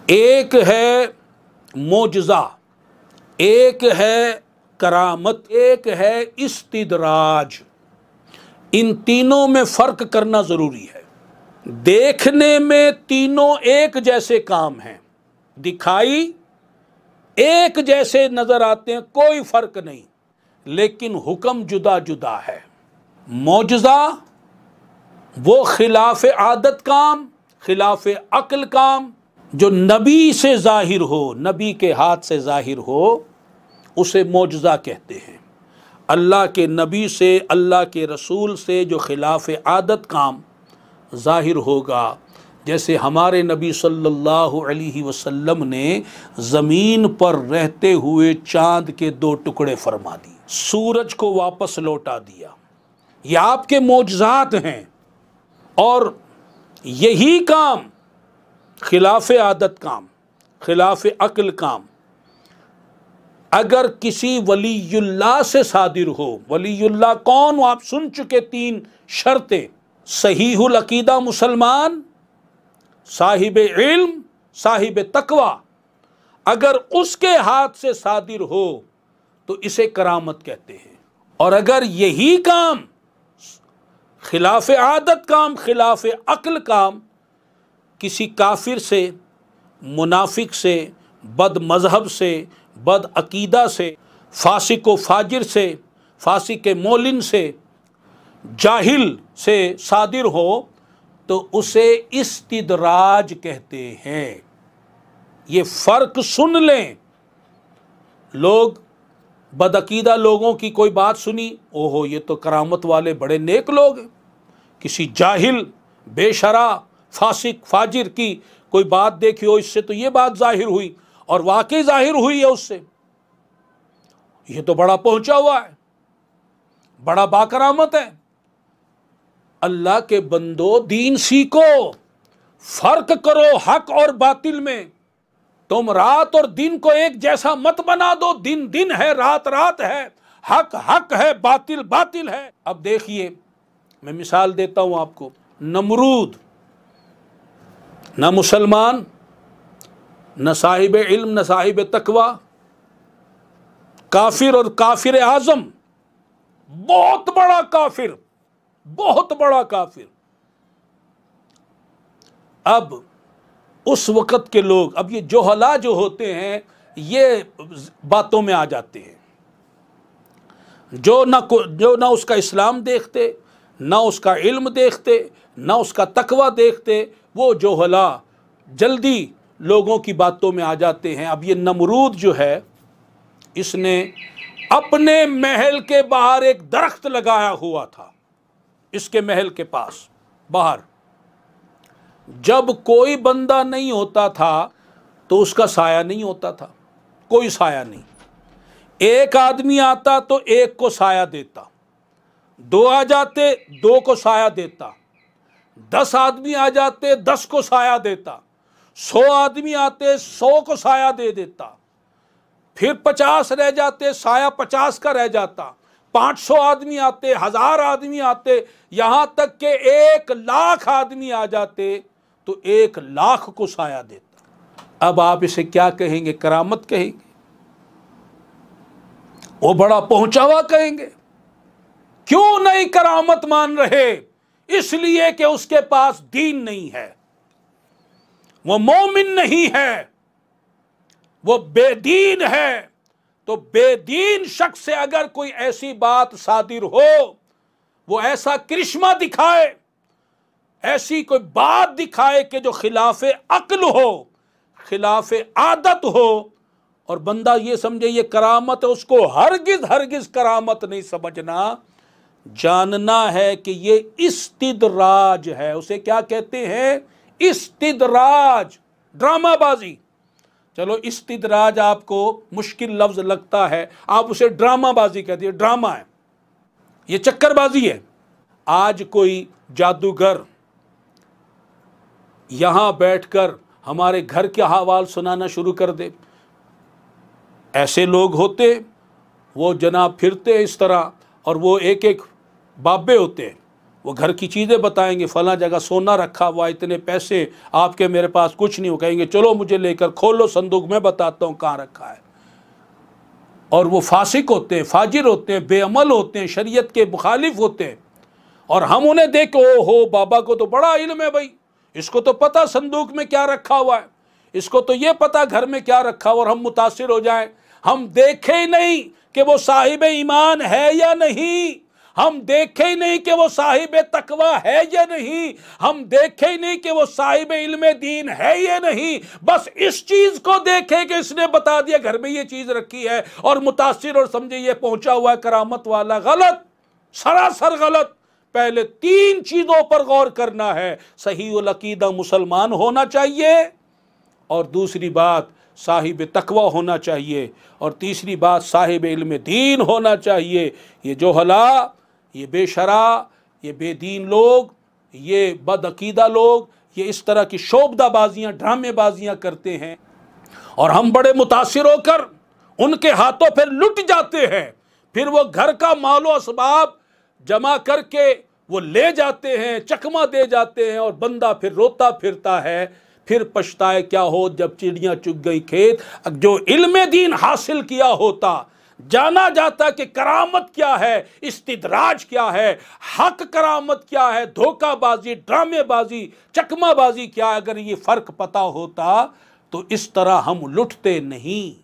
ایک ہے معجزہ، ایک ہے کرامت، ایک ہے استدراج۔ ان تینوں میں فرق کرنا ضروری ہے۔ دیکھنے میں تینوں ایک جیسے کام ہیں، دکھائی ایک جیسے نظر آتے ہیں، کوئی فرق نہیں، لیکن حکم جدا جدا ہے۔ معجزہ وہ خلاف عادت کام، خلاف عقل کام جو نبی سے ظاہر ہو، نبی کے ہاتھ سے ظاہر ہو، اسے معجزہ کہتے ہیں۔ اللہ کے نبی سے، اللہ کے رسول سے جو خلاف عادت کام ظاہر ہوگا، جیسے ہمارے نبی صلی اللہ علیہ وسلم نے زمین پر رہتے ہوئے چاند کے 2 ٹکڑے فرما دیے، سورج کو واپس لوٹا دیا، یہ آپ کے معجزات ہیں۔ اور یہی کام خلاف عادت کام، خلاف عقل کام اگر کسی ولی اللہ سے صادر ہو، ولی اللہ کون؟ آپ سن چکے 3 شرطیں: صحیح العقیدہ مسلمان، صاحب علم، صاحب تقوی۔ اگر اس کے ہاتھ سے صادر ہو تو اسے کرامت کہتے ہیں۔ اور اگر یہی کام خلاف عادت کام، خلاف عقل کام کسی کافر سے، منافق سے، بد مذہب سے، بد عقیدہ سے، فاسق و فاجر سے، فاسق مولن سے، جاہل سے صادر ہو تو اسے استدراج کہتے ہیں۔ یہ فرق سن لیں۔ لوگ بدعقیدہ لوگوں کی کوئی بات سنی، اوہو یہ تو کرامت والے بڑے نیک لوگ ہیں۔ کسی جاہل، بے شرع، فاسق فاجر کی کوئی بات دیکھی ہو، اس سے تو یہ بات ظاہر ہوئی، اور واقعی ظاہر ہوئی ہے اس سے، یہ تو بڑا پہنچا ہوا ہے، بڑا باکرامت ہے۔ اللہ کے بندو، دین سیکھو، فرق کرو حق اور باطل میں۔ تم رات اور دن کو ایک جیسا مت بنا دو، دن دن ہے، رات رات ہے، حق حق ہے، باطل باطل ہے۔ اب دیکھیے، میں مثال دیتا ہوں آپ کو۔ نمرود نہ مسلمان، نہ صاحب علم، نہ صاحب تقوی، کافر اور کافر اعظم، بہت بڑا کافر، بہت بڑا کافر۔ اب اس وقت کے لوگ، اب یہ جوہلا جو ہوتے ہیں، یہ باتوں میں آ جاتے ہیں، جو نہ اس کا اسلام دیکھتے، نہ اس کا علم دیکھتے، نہ اس کا تقوی دیکھتے، وہ جوہلا جلدی لوگوں کی باتوں میں آ جاتے ہیں۔ اب یہ نمرود جو ہے، اس نے اپنے محل کے باہر ایک درخت لگایا ہوا تھا، اس کے محل کے پاس باہر۔ جب کوئی بندہ نہیں ہوتا تھا تو اس کا سایہ نہیں ہوتا تھا، کوئی سایہ نہیں۔ ایک آدمی آتا تو ایک کو سایہ دیتا، 2 آ جاتے 2 کو سایہ دیتا، 10 آدمی آ جاتے 10 کو سایہ دیتا، 100 آدمی آتے 100 کو سایہ دے دیتا، پھر 50 رہ جاتے، سایہ 50 کا رہ جاتا، 500 آدمی آتے، 1000 آدمی آتے، یہاں تک کہ 1,00,000 آدمی آ جاتے تو 1,00,000 کو سایہ دیتا۔ اب آپ اسے کیا کہیں گے؟ کرامت کہیں گے؟ وہ بڑا پہنچا ہوا کہیں گے؟ کیوں نہیں کرامت مان رہے؟ اس لیے کہ اس کے پاس دین نہیں ہے، وہ مومن نہیں ہے، وہ بے دین ہے۔ تو بے دین شخص سے اگر کوئی ایسی بات صادر ہو، وہ ایسا کرشمہ دکھائے، ایسی کوئی بات دکھائے کہ جو خلاف عقل ہو، خلاف عادت ہو، اور بندہ یہ سمجھے یہ کرامت ہے، اس کو ہرگز ہرگز کرامت نہیں سمجھنا، جاننا ہے کہ یہ استدراج ہے۔ اسے کیا کہتے ہیں؟ استدراج، ڈرامہ بازی۔ چلو استدراج آپ کو مشکل لفظ لگتا ہے، آپ اسے ڈرامہ بازی کہتے ہیں، ڈرامہ ہے، یہ چکر بازی ہے۔ آج کوئی جادوگر یہاں بیٹھ کر ہمارے گھر کے حوال سنانا شروع کر دے، ایسے لوگ ہوتے، وہ جناب پھرتے اس طرح، اور وہ ایک ایک بابے ہوتے ہیں، وہ گھر کی چیزیں بتائیں گے، فلاں جگہ سونا رکھا ہوا، اتنے پیسے آپ کے، میرے پاس کچھ نہیں، وہ کہیں گے چلو مجھے لے کر کھولو صندوق، میں بتاتا ہوں کہاں رکھا ہے۔ اور وہ فاسق ہوتے ہیں، فاجر ہوتے ہیں، بے عمل ہوتے ہیں، شریعت کے مخالف ہوتے ہیں، اور ہم انہیں دیکھ کے او ہو بابا کو تو بڑا علم ہے بھائی، اس کو تو پتہ صندوق میں کیا رکھا ہوا ہے، اس کو تو یہ پتہ گھر میں کیا رکھا ہوا، اور ہم متاثر ہو جائیں۔ ہم دیکھیں ہی نہیں کہ وہ صاحب ایمان ہے یا نہیں، ہم دیکھیں ہی نہیں کہ وہ صاحب تقوی ہے یا نہیں، ہم دیکھیں ہی نہیں کہ وہ صاحب علم دین ہے یا نہیں، بس اس چیز کو دیکھیں کہ اس نے بتا دیا گھر میں یہ چیز رکھی ہے، اور متاثر اور سمجھے یہ پہنچا ہوا ہے کرامت والا۔ غلط، سراسر غلط۔ پہلے 3 چیزوں پر غور کرنا ہے، صحیح العقیدہ مسلمان ہونا چاہیے، اور دوسری بات صاحب تقوی ہونا چاہیے، اور تیسری بات صاحب علم دین ہونا چاہیے۔ یہ جوہلا، یہ بے شرع، یہ بے دین لوگ، یہ بد عقیدہ لوگ، یہ اس طرح کی شعبدہ بازیاں، ڈرامے بازیاں کرتے ہیں، اور ہم بڑے متاثر ہو کر ان کے ہاتھوں پھر لٹ جاتے ہیں، پھر وہ گھر کا مال و اسباب جمع کر کے وہ لے جاتے ہیں، چکمہ دے جاتے ہیں، اور بندہ پھر روتا پھرتا ہے، پھر پچھتائے کیا ہو جب چڑیاں چگ گئی کھیت۔ جو علم دین حاصل کیا ہوتا، جانا جاتا کہ کرامت کیا ہے، استدراج کیا ہے، حق کرامت کیا ہے، دھوکہ بازی، ڈرامے بازی، چکمہ بازی کیا ہے، اگر یہ فرق پتہ ہوتا تو اس طرح ہم لٹتے نہیں۔